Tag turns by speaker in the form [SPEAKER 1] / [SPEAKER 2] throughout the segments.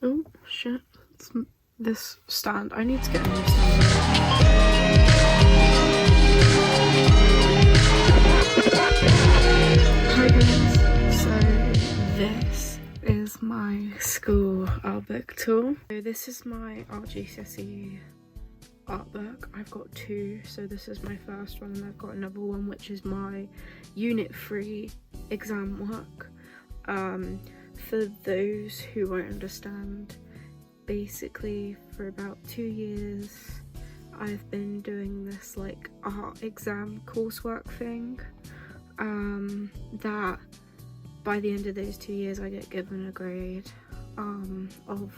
[SPEAKER 1] Oh shit, it's this stand. I need to get a new stand. Hi guys, so this is my school art book tool. So this is my art GCSE art book. I've got two, so this is my first one and I've got another one which is my unit 3 exam work. For those who won't understand, basically for about 2 years I've been doing this like art exam coursework thing, that by the end of those 2 years I get given a grade of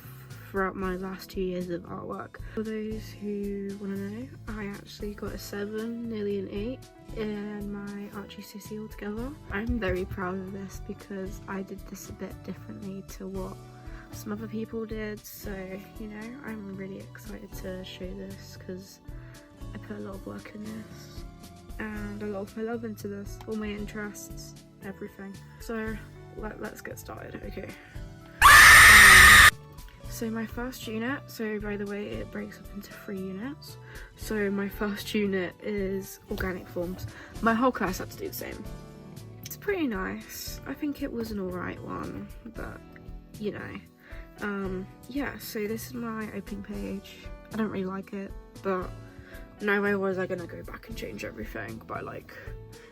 [SPEAKER 1] throughout my last 2 years of artwork. For those who want to know, I actually got a 7, nearly an 8 in my art GCSE altogether. I'm very proud of this because I did this a bit differently to what some other people did, so you know, I'm really excited to show this because I put a lot of work in this and a lot of my love into this, all my interests, everything. So let's get started. Okay. So my first unit, so by the way it breaks up into 3 units. So my first unit is organic forms. My whole class had to do the same. It's pretty nice. I think it was an alright one, but you know. Yeah, so this is my opening page. I don't really like it, but no way was I gonna go back and change everything by like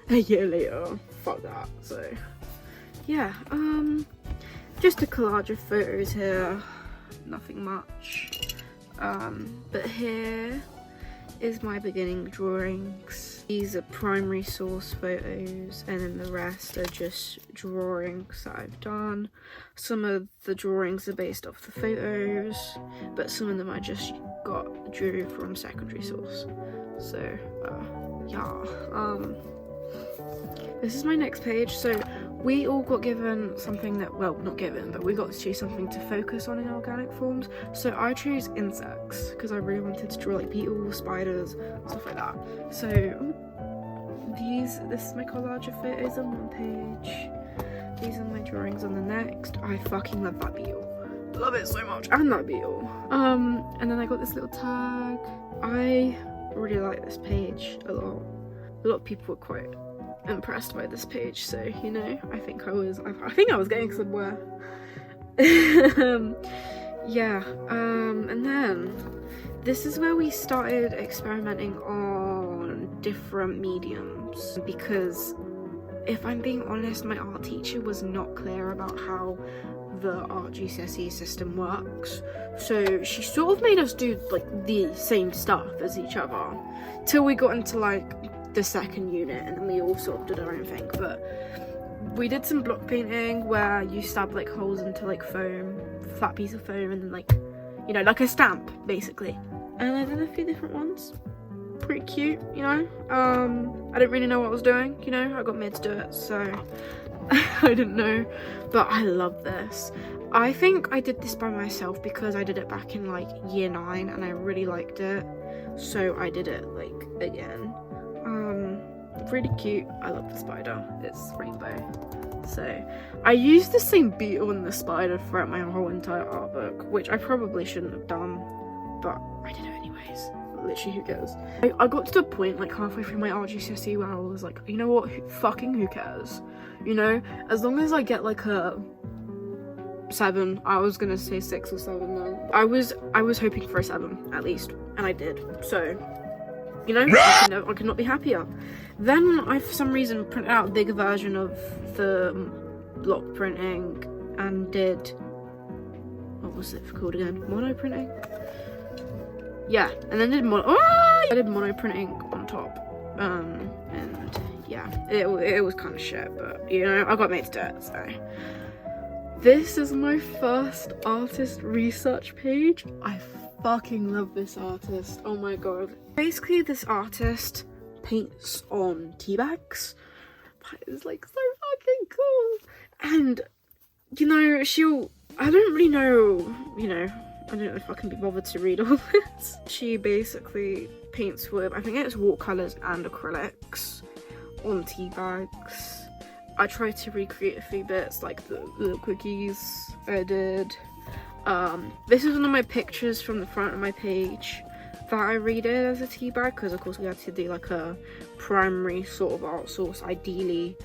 [SPEAKER 1] a year later. Fuck that. So yeah, just a collage of photos here. Nothing much, but here is my beginning drawings. These are primary source photos and then the rest are just drawings that I've done. Some of the drawings are based off the photos, but some of them I just drew from secondary source. So yeah, this is my next page. So we all got given something that, well, not given, but we got to choose something to focus on in organic forms. So I chose insects because I really wanted to draw like beetles, spiders, stuff like that. So this is my collage of photos on one page. These are my drawings on the next. I fucking love that beetle. Love it so much. And that beetle. And then I got this little tag. I really like this page a lot. A lot of people were quite impressed by this page, so you know, I think I was getting somewhere. Yeah, and then this is where we started experimenting on different mediums, because if I'm being honest, my art teacher was not clear about how the art GCSE system works, so she sort of made us do like the same stuff as each other till we got into like the second unit, and then we all sort of did our own thing. But we did some block painting where you stab like holes into like foam, flat piece of foam, and then like, you know, like a stamp basically. And I did a few different ones, pretty cute, you know. I didn't really know what I was doing, you know, I got made to do it, so I didn't know, but I love this. I think I did this by myself because I did it back in like year 9 and I really liked it, so I did it like again. Really cute. I love the spider, it's rainbow. So I used the same beetle and the spider throughout my whole entire art book, which I probably shouldn't have done, but I did it anyways. Literally, who cares? I got to the point like halfway through my art GCSE where I was like, you know what, who cares, you know, as long as I get like a 7. I was gonna say 6 or 7 then. I was hoping for a 7 at least, and I did, so you know, I could not be happier. Then I, for some reason, printed out a bigger version of the block printing and did, what was it called again? Mono printing? Yeah, and then I did mono printing on top. And yeah, it was kind of shit, but you know, I got made to do it, so. This is my first artist research page. I fucking love this artist, oh my god. Basically, this artist paints on tea bags, but it's like so fucking cool. And you know, I don't really know, you know, I don't know if I can be bothered to read all this. She basically paints with, I think it's watercolors and acrylics on tea bags. I tried to recreate a few bits, like the little cookies I did. This is one of my pictures from the front of my page that I redid as a tea bag, because of course we had to do like a primary sort of art source, ideally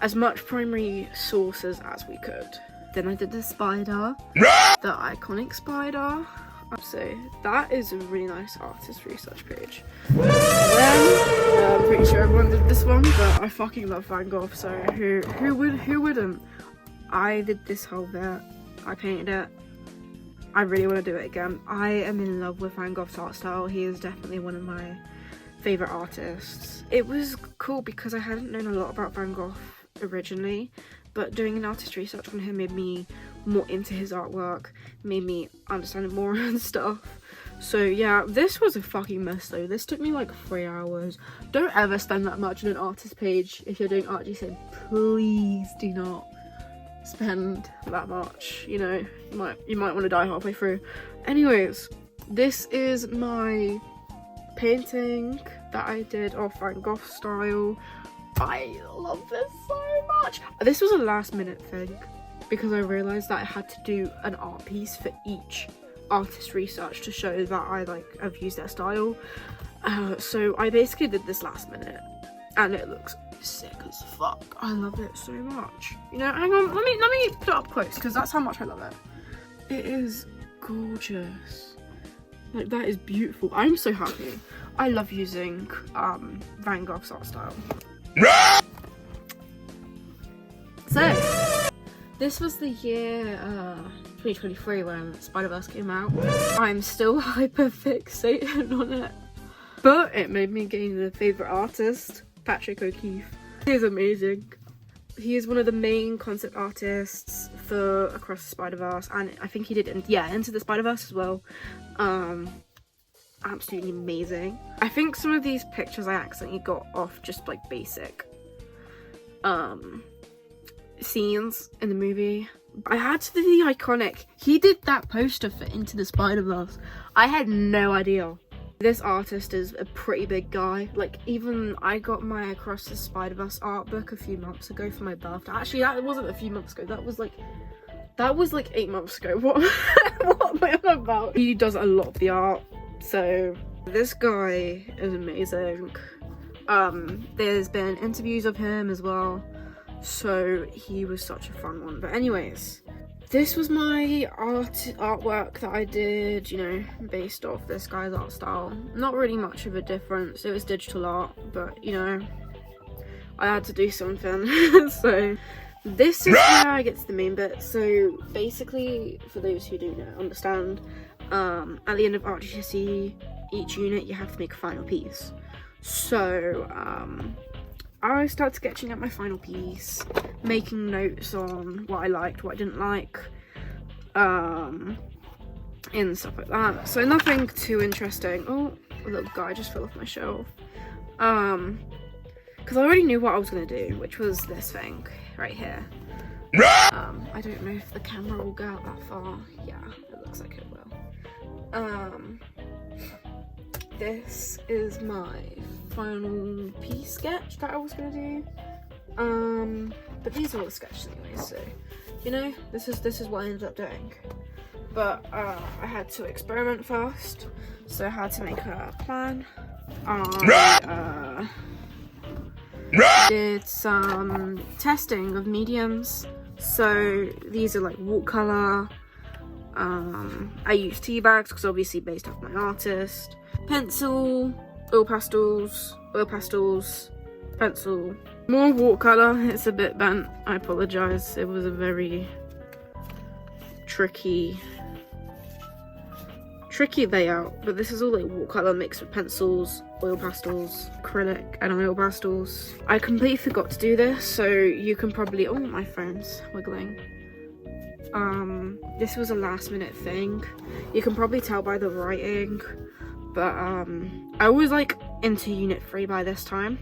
[SPEAKER 1] as much primary sources as we could. Then I did the spider, the iconic spider. So that is a really nice artist research page. Then I'm pretty sure everyone did this one, but I fucking love Van Gogh, so who wouldn't? I did this whole bit, I painted it. I really want to do it again. I am in love with Van Gogh's art style. He is definitely one of my favourite artists. It was cool because I hadn't known a lot about Van Gogh originally, but doing an artist research on him made me more into his artwork, made me understand it more and stuff. So yeah, this was a fucking mess though. This took me like 3 hours. Don't ever spend that much on an artist page if you're doing art GCSE. Please do not spend that much, you know, you might want to die halfway through. Anyways, this is my painting that I did of Van Gogh style. I love this so much. This was a last minute thing because I realized that I had to do an art piece for each artist research to show that I've used their style. So I basically did this last minute and it looks sick as fuck. I love it so much. You know, hang on, let me put it up close because that's how much I love it. It is gorgeous. Like, that is beautiful. I'm so happy. I love using Van Gogh's art style. So this was the year 2023 when Spider-Verse came out. I'm still hyper fixated on it, but it made me gain a favourite artist, Patrick O'Keefe. He is amazing. He is one of the main concept artists for Across the Spider-Verse, and I think he did Into the Spider-Verse as well. Absolutely amazing. I think some of these pictures I accidentally got off just like basic scenes in the movie. I had to do the iconic. He did that poster for Into the Spider-Verse. I had no idea. This artist is a pretty big guy. Like, even I got my Across the Spider-Verse art book a few months ago for my birthday. Actually, that wasn't a few months ago. That was like 8 months ago. What am I on about? He does a lot of the art. So this guy is amazing. There's been interviews of him as well. So he was such a fun one. But anyways, this was my artwork that I did, you know, based off this guy's art style. Not really much of a difference. It was digital art, but you know, I had to do something. So this is where I get to the main bit. So basically, for those who don't understand, at the end of art GCSE, each unit you have to make a final piece. So I started sketching out my final piece, making notes on what I liked, what I didn't like, and stuff like that. So nothing too interesting. Oh, a little guy just fell off my shelf. Because I already knew what I was going to do, which was this thing right here. I don't know if the camera will go out that far. Yeah, it looks like it will. This is my final piece sketch that I was gonna do. But these are all the sketches anyway, so you know, this is what I ended up doing. But I had to experiment first, so I had to make a plan. I did some testing of mediums. So these are like watercolor. I used tea bags because obviously based off my artist. Pencil, oil pastels, pencil. More watercolor. It's a bit bent. I apologize. It was a very tricky layout. But this is all like watercolor mixed with pencils, oil pastels, acrylic, and oil pastels. I completely forgot to do this, so you can probably. Oh, my phone's wiggling. This was a last minute thing. You can probably tell by the writing, but I was like into unit 3 by this time.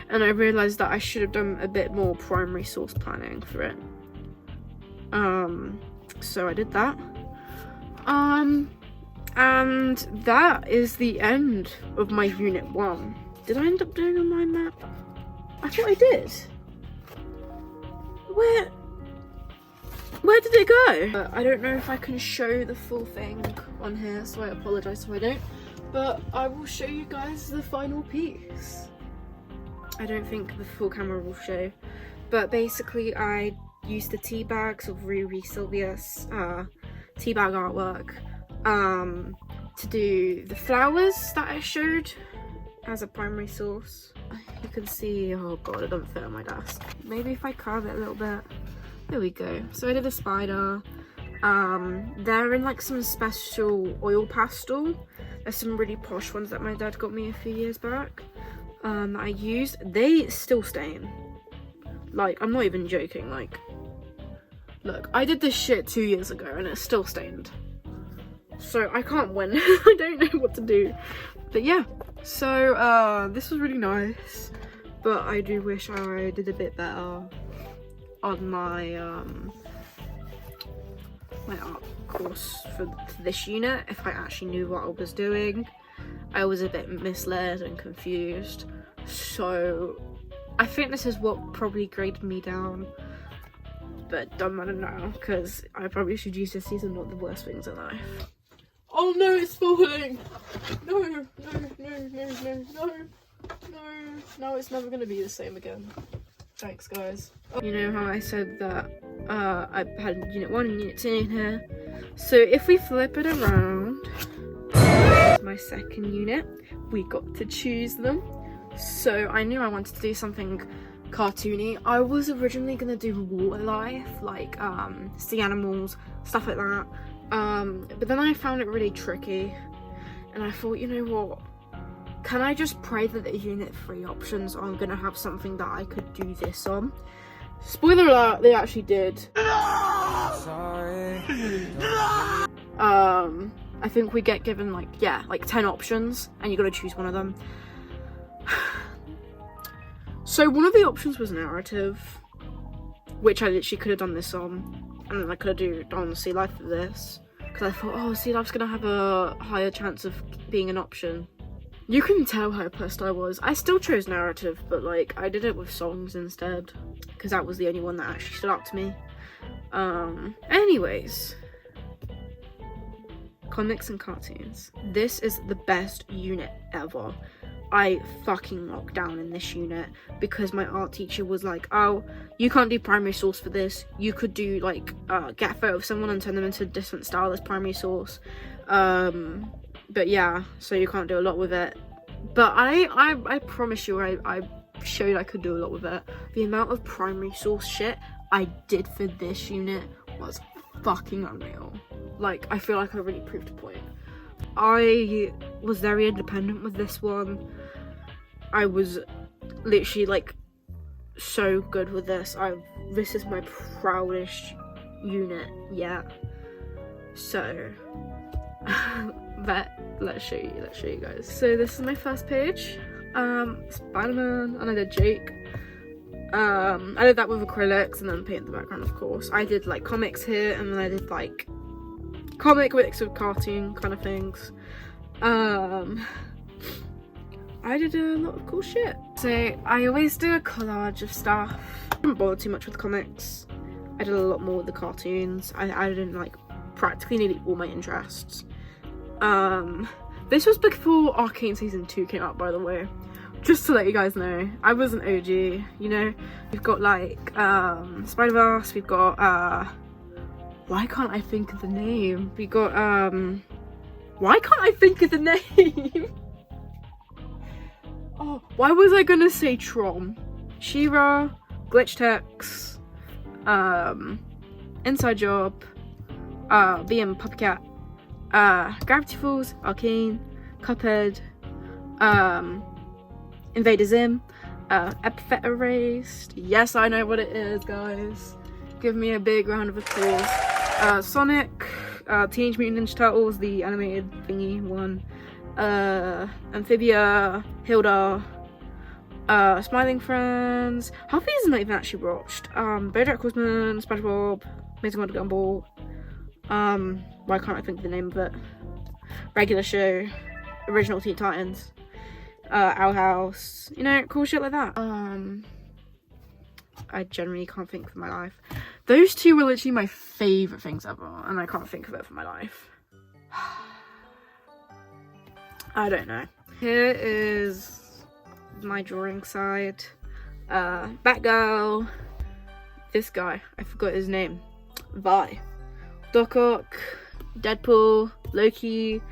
[SPEAKER 1] And I realized that I should have done a bit more primary source planning for it. So I did that. And that is the end of my unit 1. Did I end up doing a mind map? I thought I did. Where? Where did it go? I don't know if I can show the full thing on here, so I apologize if I don't. But I will show you guys the final piece. I don't think the full camera will show. But basically I used the tea bags of Riri Sylvia's tea bag artwork to do the flowers that I showed as a primary source. You can see, oh god, it doesn't fit on my desk. Maybe if I carve it a little bit. There we go. So I did a spider. They're in like some special oil pastel. There's some really posh ones that my dad got me a few years back. That I used. They still stain. Like, I'm not even joking. Like, look, I did this shit 2 years ago and it's still stained. So I can't win. I don't know what to do. But yeah. So this was really nice. But I do wish I did a bit better on my my art course for this unit. If I actually knew what I was doing, I was a bit misled and confused, so I think this is what probably graded me down, but don't matter now because I probably should use GCSEs are not the worst things in life. Oh no, it's falling! No, no, no, no, no, no, no, it's never gonna be the same again. Thanks guys. You know how I said that I had unit 1 and unit 2 in here? So if we flip it around, my second unit, we got to choose them. So I knew I wanted to do something cartoony. I was originally gonna do water life, like sea animals, stuff like that. But then I found it really tricky and I thought, you know what? Can I just pray that the unit 3 options are gonna have something that I could do this on? Spoiler alert, they actually did. Sorry. I think we get given like 10 options and you gotta choose one of them. So one of the options was narrative, which I literally could have done this on, and then I could have done sea life for this, because I thought, oh, sea life's gonna have a higher chance of being an option. You can tell how pissed I was. I still chose narrative, but like I did it with songs instead, because that was the only one that actually stood out to me. Anyways, comics and cartoons. This is the best unit ever. I fucking locked down in this unit because my art teacher was like, oh, you can't do primary source for this. You could do like get a photo of someone and turn them into a different style as primary source. But yeah, so you can't do a lot with it. But I promise you, I showed I could do a lot with it. The amount of primary source shit I did for this unit was fucking unreal. Like, I feel like I really proved a point. I was very independent with this one. I was literally like so good with this. This is my proudest unit yet. So but let's show you guys. So this is my first page. Spider-Man, and I did Jake. I did that with acrylics and then painted the background, of course. I did like comics here, and then I did like comic mixed with cartoon kind of things. I did a lot of cool shit. So I always do a collage of stuff. I didn't bother too much with comics. I did a lot more with the cartoons. I didn't like practically nearly all my interests. This was before Arcane Season 2 came out, by the way. Just to let you guys know, I was an OG, you know. We've got like Spider-Verse, we've got why can't I think of the name? We got why can't I think of the name? Oh, why was I gonna say Tron? She-Ra, Glitch Tex, Inside Job, VM Puppycat, Gravity Falls, Arcane, Cuphead, Invader Zim, Epithet Erased. Yes, I know what it is, guys. Give me a big round of applause. Sonic, Teenage Mutant Ninja Turtles, the animated thingy one, Amphibia, Hilda, Smiling Friends. Half of these are not even actually watched. BoJack Horseman, SpongeBob, Amazing World of Gumball. Why can't I think of the name of it? Regular Show, Original Teen Titans, Owl House, you know, cool shit like that. I generally can't think for my life. Those two were literally my favourite things ever, and I can't think of it for my life. I don't know. Here is my drawing side. Batgirl. This guy, I forgot his name. Vi. Doc Ock, Deadpool, Loki,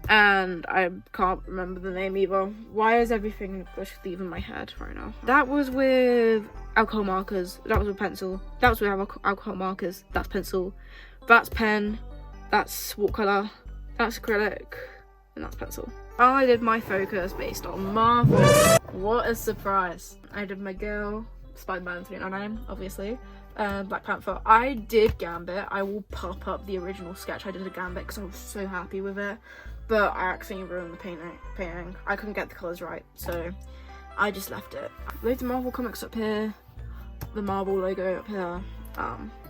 [SPEAKER 1] and I can't remember the name either. Why is everything just leaving my head right now? That was with alcohol markers. That was with pencil. That was with alcohol markers. That's pencil. That's pen. That's watercolor. That's acrylic. And that's pencil. I did my focus based on Marvel. What a surprise. I did my girl, Spider-Man 399, obviously. Black Panther. I did Gambit. I will pop up the original sketch. I did a Gambit because I was so happy with it. But I accidentally ruined the painting. I couldn't get the colours right, so I just left it. Loads of Marvel comics up here. The Marvel logo up here.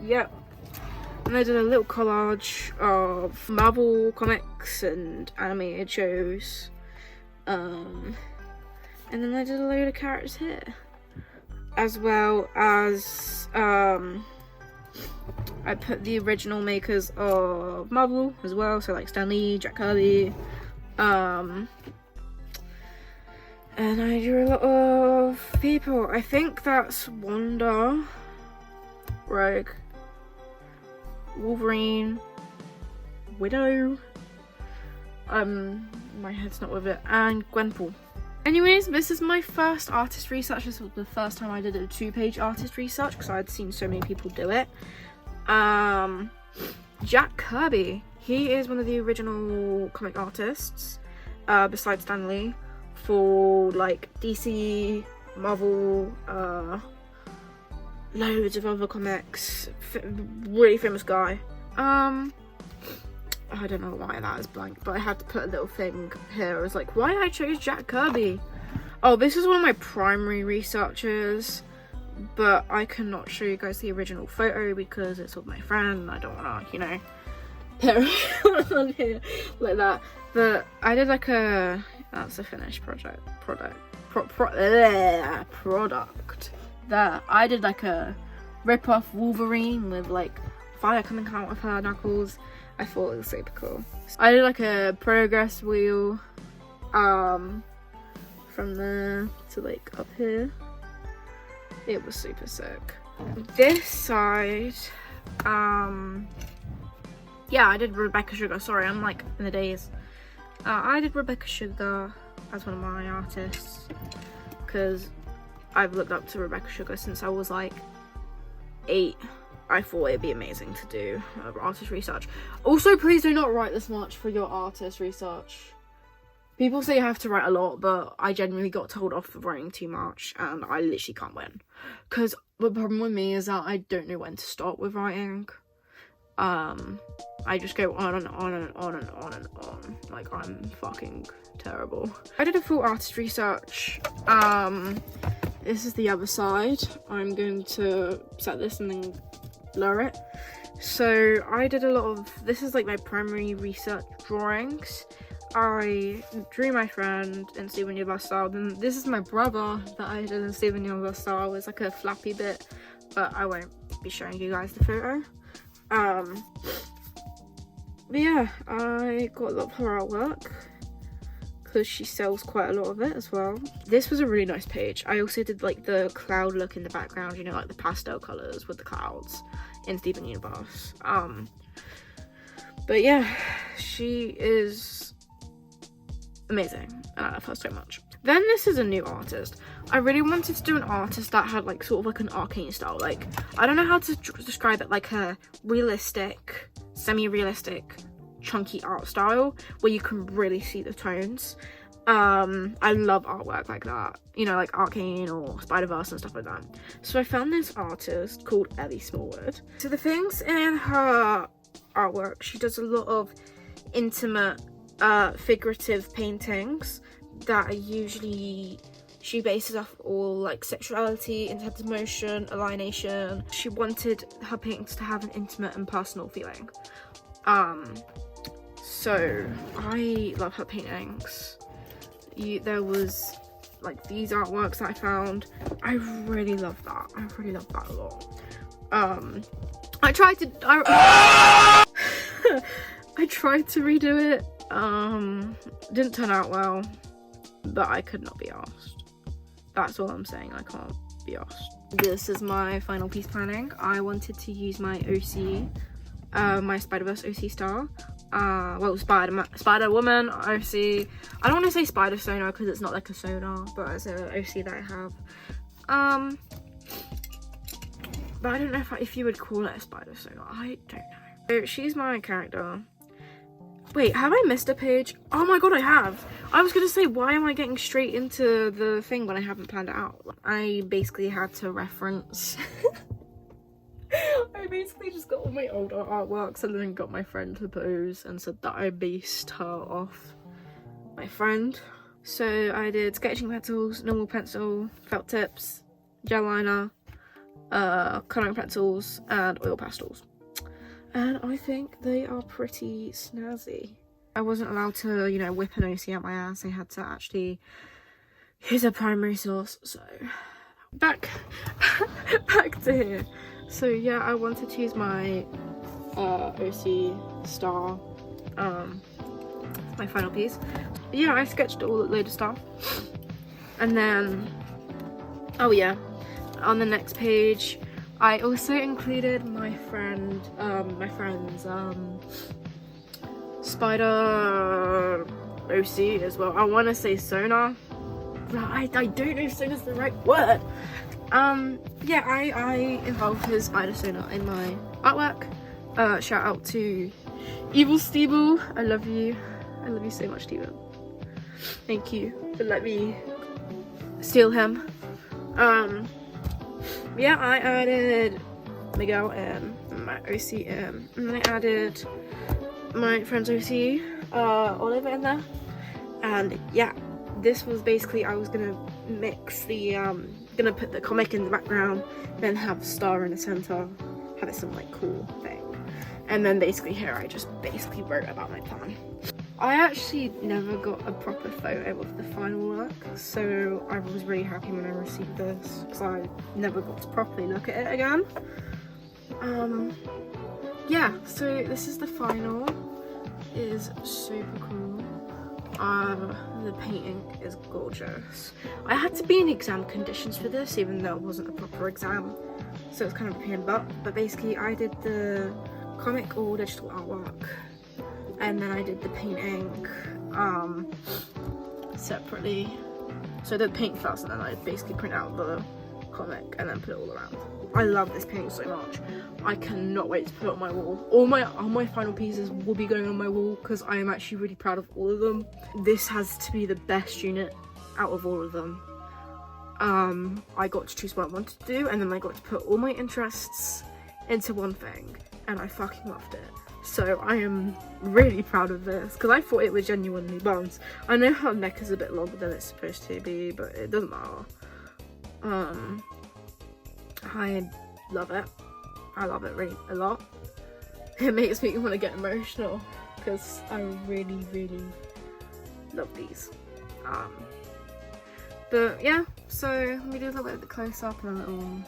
[SPEAKER 1] Yep. And I did a little collage of Marvel comics and animated shows. And then I did a load of characters here. As well as I put the original makers of Marvel as well, so like Stan Lee, Jack Kirby, and I drew a lot of people. I think that's Wanda, Rogue, Wolverine, Widow, my head's not with it, and Gwenpool. Anyways, this is my first artist research. This was the first time I did a 2-page artist research because I'd seen so many people do it. Jack Kirby, he is one of the original comic artists, besides Stan Lee, for like DC, Marvel, loads of other comics. Really famous guy. I don't know why that is blank, but I had to put a little thing here. I was like, why I chose Jack Kirby? Oh, this is one of my primary researchers, but I cannot show you guys the original photo because it's with my friend and I don't want to, you know, put it on here like that. But I did like a, that's a finished product. There, I did like a rip-off Wolverine with like fire coming out of her knuckles. I thought it was super cool. I did like a progress wheel from there to like up here. It was super sick. This side, yeah, I did Rebecca Sugar. Sorry, I'm like in the days. I did Rebecca Sugar as one of my artists because I've looked up to Rebecca Sugar since I was like 8. I thought it'd be amazing to do artist research. Also, please do not write this much for your artist research. People say you have to write a lot, but I genuinely got told off for writing too much, and I literally can't win. Because the problem with me is that I don't know when to stop with writing. I just go on and on and on and on and on. Like, I'm fucking terrible. I did a full artist research. This is the other side. I'm going to set this and then blur it. So I did a lot of, this is like my primary research drawings. I drew my friend in Steven Universe style. Then this is my brother that I did in Steven Universe style. It's like a flappy bit, but I won't be showing you guys the photo. But yeah, I got a lot of her artwork because she sells quite a lot of it as well. This was a really nice page. I also did like the cloud look in the background, you know, like the pastel colours with the clouds in Steven Universe. But yeah, she is amazing and I love her so much. Then this is a new artist. I really wanted to do an artist that had like sort of like an arcane style. Like, I don't know how to describe it, like a realistic, semi-realistic, chunky art style where you can really see the tones. I love artwork like that, you know, like Arcane or Spider-Verse and stuff like that. So I found this artist called Ellie Smallwood. So the things in her artwork, she does a lot of intimate figurative paintings that are usually, she bases off all like sexuality, intense emotion, alienation. She wanted her paintings to have an intimate and personal feeling. So I love her paintings. There was like these artworks that I found. I really love that. I really love that a lot. I tried to I tried to redo it. Didn't turn out well, but I could not be arsed. That's all I'm saying. I can't be arsed. This is my final piece planning. I wanted to use my OC, my Spider-Verse OC star. Well, Spider-Woman OC. I don't want to say Spider Sonar because it's not like a sonar, but it's an OC that I have. But I don't know if you would call it a Spider Sonar. I don't know. So she's my character. Wait, have I missed a page? Oh my god, I have. I was gonna say, why am I getting straight into the thing when I haven't planned it out? I basically had to reference. I basically just got all my older artworks and then got my friend to pose and said that I based her off my friend. So I did sketching pencils, normal pencil, felt tips, gel liner, colouring pencils, and oil pastels. And I think they are pretty snazzy. I wasn't allowed to, you know, whip an OC out my ass. I had to actually use a primary source. So back to here. So yeah, I wanted to use my OC star, my final piece. But yeah, I sketched all the load of stuff. And then, oh yeah, on the next page, I also included my friend's spider OC as well. I want to say sonar, but I don't know if sonar's the right word. Yeah, I involved his spider sonar in my artwork. Shout out to Evil Steeble. I love you so much, Steven. Thank you for letting me steal him. Yeah, I added Miguel in, my OC in, and then I added my friend's OC, Oliver in there. And yeah, this was basically, I was gonna mix the, gonna put the comic in the background, then have a star in the center, have it some like cool thing. And then basically here I just basically wrote about my plan. I actually never got a proper photo of the final work, so I was really happy when I received this because I never got to properly look at it again. Yeah, so this is the final. It is super cool. The painting is gorgeous. I had to be in exam conditions for this, even though it wasn't a proper exam, so it's kind of a pain in the butt. But basically I did the comic or digital artwork, and then I did the painting separately. So I did paint first, and then I basically print out the comic and then put it all around. I love this painting so much. I cannot wait to put it on my wall. All my final pieces will be going on my wall because I am actually really proud of all of them. This has to be the best unit out of all of them. I got to choose what I wanted to do, and then I got to put all my interests into one thing, and I fucking loved it. So I am really proud of this because I thought it was genuinely buns. I know her neck is a bit longer than it's supposed to be, but it doesn't matter. I love it. I love it really a lot. It makes me want to get emotional because I really, really love these. But yeah, so let me do a little bit of the close up and a little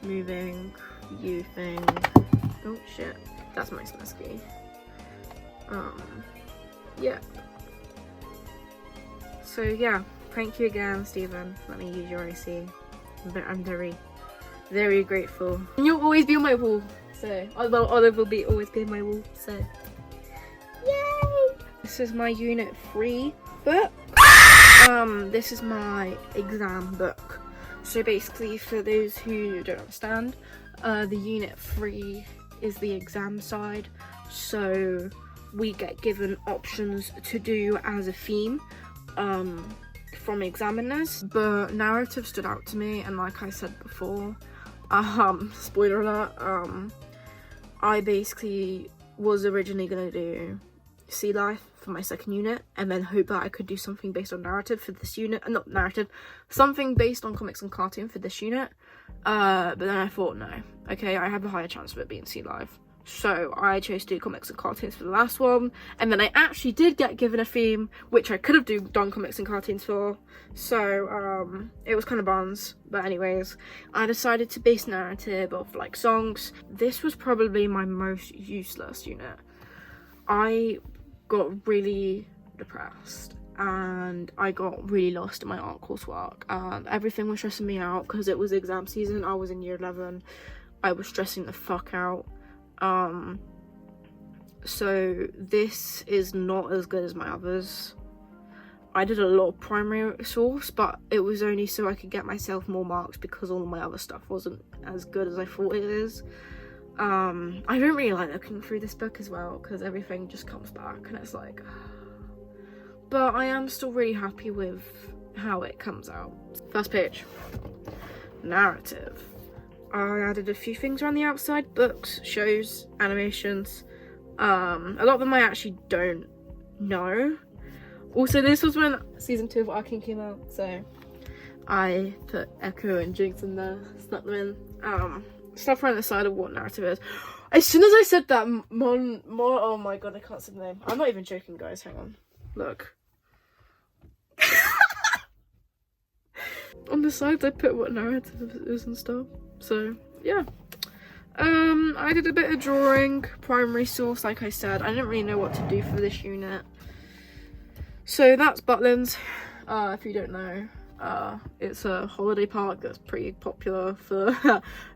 [SPEAKER 1] moving view thing. Oh shit. That's my smusky. Yeah. So yeah, thank you again, Stephen. Let me use your OC. I'm very, very grateful. And you'll always be on my wall. So, well, Olive will always be on my wall. So, yay! This is my Unit 3 book. This is my exam book. So basically, for those who don't understand, the Unit 3 is the exam side, so we get given options to do as a theme from examiners, but narrative stood out to me, and like I said before, spoiler alert, I basically was originally going to do sea life for my second unit and then hope that I could do something based on narrative for this unit, not narrative, something based on comics and cartoon for this unit, but then I thought no, okay, I have a higher chance of it being sea life, So I chose to do comics and cartoons for the last one, and then I actually did get given a theme, which I could have done comics and cartoons for, so it was kind of buns. But anyways, I decided to base narrative off like songs. This was probably my most useless unit. I got really depressed and I got really lost in my art coursework, and everything was stressing me out because it was exam season. I was in year 11. I was stressing the fuck out. So this is not as good as my others. I did a lot of primary source, but it was only so I could get myself more marks because all of my other stuff wasn't as good as I thought it is. I don't really like looking through this book as well because everything just comes back and it's like, but I am still really happy with how it comes out. First page, narrative. I added a few things around the outside: books, shows, animations. A lot of them I actually don't know. Also, this was when season 2 of Arcane came out, so I put Echo and Jinx in there, snuck them in. Stuff around the side of what narrative is. As soon as I said that, oh my god, I can't say the name. I'm not even joking, guys. Hang on. Look. On the sides, I put what narrative it is and stuff. So yeah, I did a bit of drawing, primary source, like I said. I didn't really know what to do for this unit, so that's Butlins. If you don't know, it's a holiday park that's pretty popular for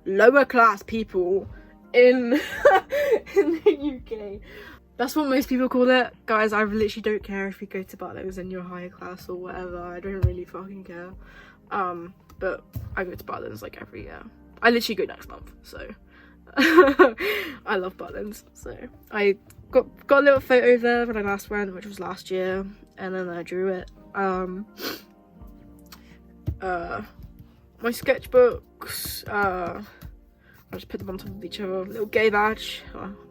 [SPEAKER 1] lower class people in in the UK. That's what most people call it, guys. I literally don't care if you go to Butlins and you're higher class or whatever. I don't really fucking care. But I go to Butlins like every year. I literally go next month, so I love Butlins. So I got a little photo there when I last went, which was last year, and then I drew it. My sketchbooks, I just put them on top of each other. Little gay badge.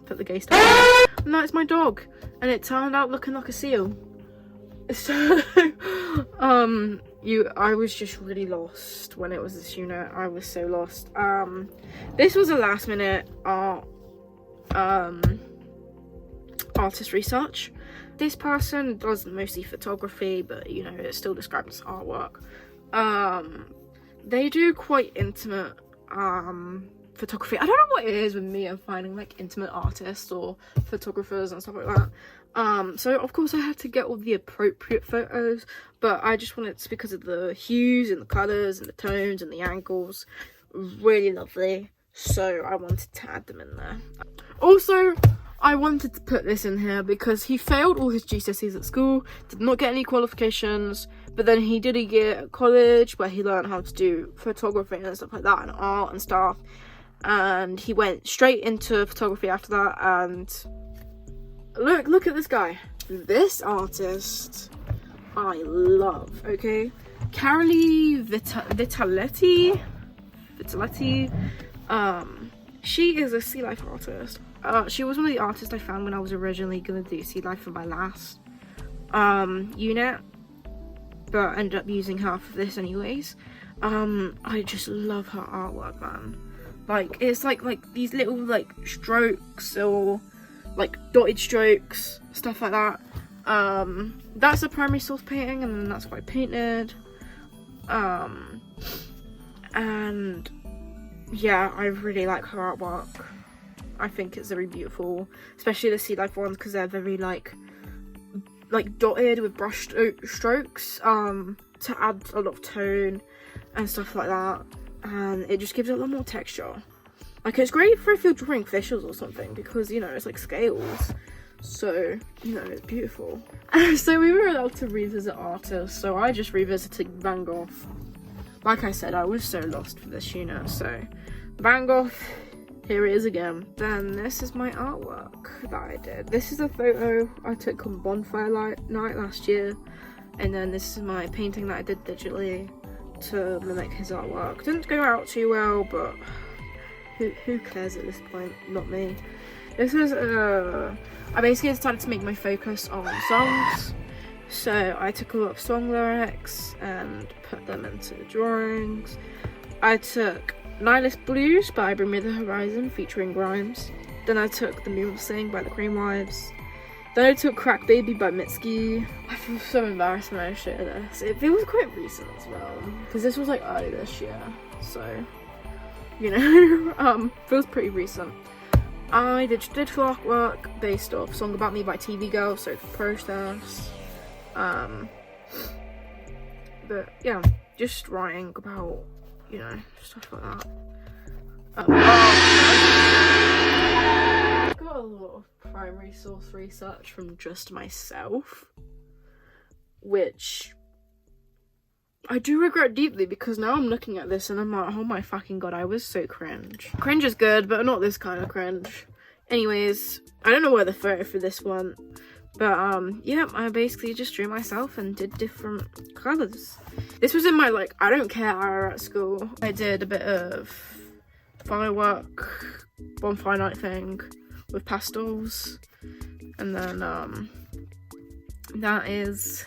[SPEAKER 1] Put the gay stuff on. And that's my dog, and it turned out looking like a seal. So I was just really lost when it was this unit. I was so lost. This was a last minute artist research. This person does mostly photography, but you know, it's still described as artwork. They do quite intimate photography. I don't know what it is with me and finding like intimate artists or photographers and stuff like that. So of course I had to get all the appropriate photos, but I just wanted to, because of the hues and the colours and the tones and the angles, really lovely, so I wanted to add them in there. Also, I wanted to put this in here because he failed all his GCSEs at school, did not get any qualifications, but then he did a year at college where he learned how to do photography and stuff like that, and art and stuff, and he went straight into photography after that. And look at this guy. This artist I love, okay? Carolee Vitaletti. She is a sea life artist. She was one of the artists I found when I was originally gonna do sea life for my last unit, but I ended up using her for this anyways. I just love her artwork, man. Like, it's like these little like strokes or like dotted strokes, stuff like that. That's a primary source painting, and then that's what I painted. And yeah, I really like her artwork. I think it's very beautiful, especially the sea life ones, because they're very like dotted with brush strokes to add a lot of tone and stuff like that, and it just gives it a lot more texture. Like, it's great for if you're drawing fishes or something, because you know it's like scales, so you know it's beautiful. So we were allowed to revisit artists, so I just revisited Van Gogh. Like I said, I was so lost for this unit, so Van Gogh, here it is again. Then this is my artwork that I did. This is a photo I took on bonfire night last year, and then this is my painting that I did digitally to mimic his artwork. Didn't go out too well, but who cares at this point? Not me. This was I basically decided to make my focus on songs, so I took a lot of song lyrics and put them into the drawings. I took Nihilist Blues by Bring Me the Horizon featuring Grimes, Then I took The Moon Will Sing by the Cream Wives. Then I took Crack Baby by Mitski. I feel so embarrassed when I share this. It was quite recent as well, because this was like early this year, so you know, feels pretty recent. I did coursework based off Song About Me by TV Girl, so for Process. But yeah, just writing about, you know, stuff like that. I got a lot of primary source research from just myself, which I do regret deeply, because now I'm looking at this and I'm like, oh my fucking god, I was so cringe. Cringe is good, but not this kind of cringe. Anyways, I don't know where the photo for this one, but yeah, I basically just drew myself and did different colours. This was in my like I don't care era at school. I did a bit of firework, bonfire night thing with pastels, and then that is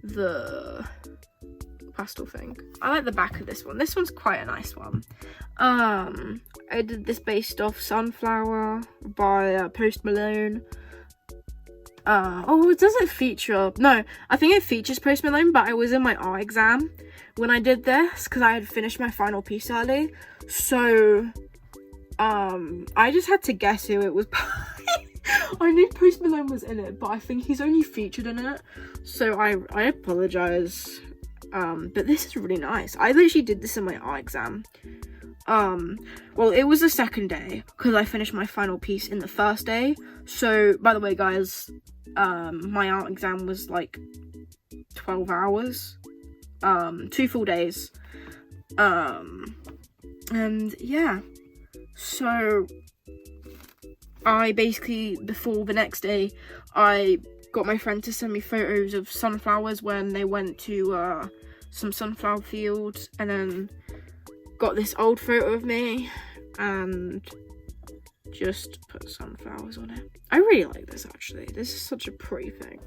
[SPEAKER 1] the pastel thing. I like the back of this one. This one's quite a nice one. I did this based off Sunflower by Post Malone. Oh, it doesn't feature, no, I think it features Post Malone, but I was in my art exam when I did this because I had finished my final piece early, so I just had to guess who it was by. I knew Post Malone was in it, but I think he's only featured in it, so I apologize. But this is really nice. I literally did this in my art exam. Well, it was the second day because I finished my final piece in the first day. So, by the way, guys, my art exam was like 12 hours, 2 full days. And yeah, so I basically, before the next day, I got my friend to send me photos of sunflowers when they went to some sunflower fields, and then got this old photo of me and just put sunflowers on it. I really like this, actually. This is such a pretty thing.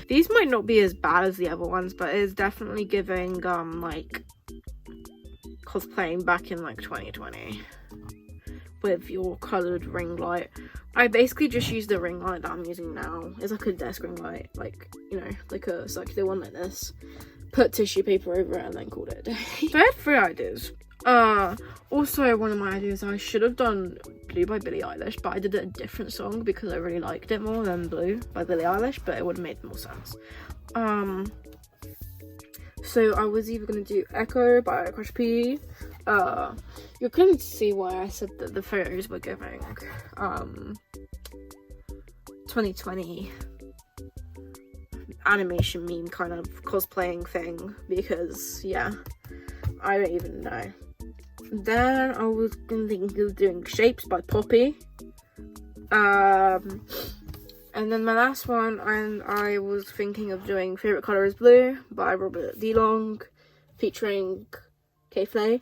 [SPEAKER 1] These might not be as bad as the other ones, but it's definitely giving like cosplaying back in like 2020 with your coloured ring light. I basically just use the ring light that I'm using now. It's like a desk ring light, like, you know, like a circular one like this. Put tissue paper over it and then called it a day. So I had 3 ideas. Also, one of my ideas, I should have done Blue by Billie Eilish, but I did a different song because I really liked it more than Blue by Billie Eilish, but it would have made more sense. So I was either going to do Echo by Crush P. You couldn't see why I said that the photos were giving 2020 animation meme kind of cosplaying thing, because yeah, I don't even know. Then I was thinking of doing Shapes by Poppy. And then my last one, and I was thinking of doing Favorite Color is Blue by Robert DeLong featuring K-Flay.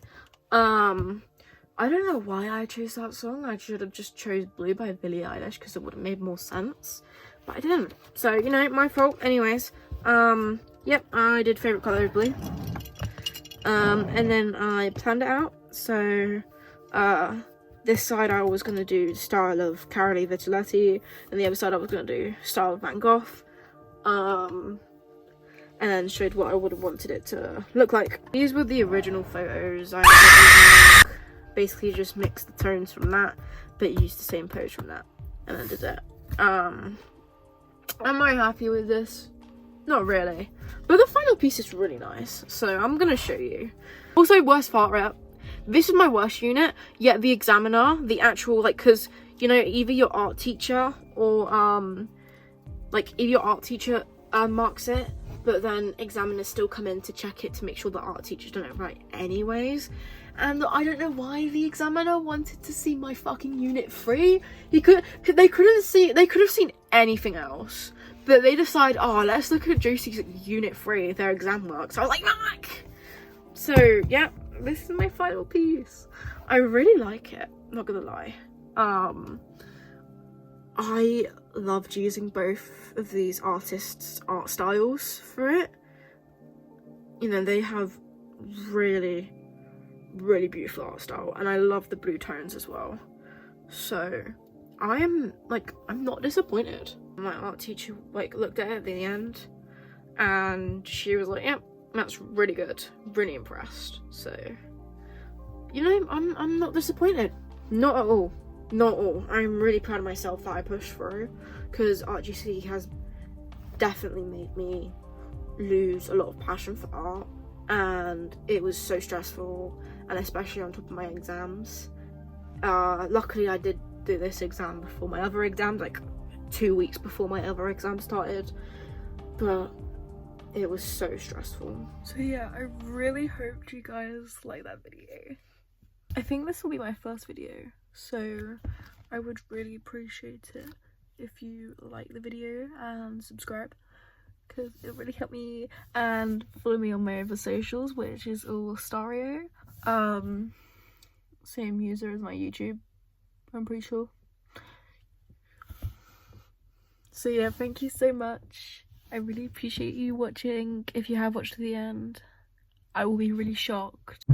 [SPEAKER 1] I don't know why I chose that song. I should have just chose Blue by Billie Eilish because it would have made more sense, but I didn't. So, you know, my fault. Anyways, yep, I did Favorite Color is Blue. And then I planned it out. So, this side I was going to do the style of Carolee Vitiletti, and the other side I was going to do style of Van Gogh. And then showed what I would have wanted it to look like. These were the original photos. I basically just mixed the tones from that, but used the same pose from that, and then did it. Am I happy with this? Not really, but the final piece is really nice, so I'm gonna show you. Also, worst fart rep. This is my worst unit, yet the examiner, the actual, like, because, you know, either your art teacher or, like, if your art teacher marks it, but then examiners still come in to check it to make sure the art teacher's done it right anyways. And I don't know why the examiner wanted to see my fucking unit 3. They could have seen anything else, but they decide, oh, let's look at Josie's unit 3, their exam work. So I was like, fuck! So yeah, this is my final piece. I really like it, not gonna lie. I loved using both of these artists' art styles for it. You know, they have really, really beautiful art style, and I love the blue tones as well. So I'm not disappointed. My art teacher like looked at it at the end and she was like, yep, that's really good, really impressed. So, you know, I'm not disappointed, not at all, not at all. I'm really proud of myself that I pushed through, because art GCSE has definitely made me lose a lot of passion for art, and it was so stressful, and especially on top of my exams. Luckily I did do this exam before my other exams, like 2 weeks before my other exam started, but it was so stressful. So yeah, I really hoped you guys like that video. I think this will be my first video, so I would really appreciate it if you like the video and subscribe, because it really helped me, and follow me on my other socials, which is all Stario. Same user as my YouTube, I'm pretty sure. So yeah, thank you so much. I really appreciate you watching. If you have watched to the end, I will be really shocked.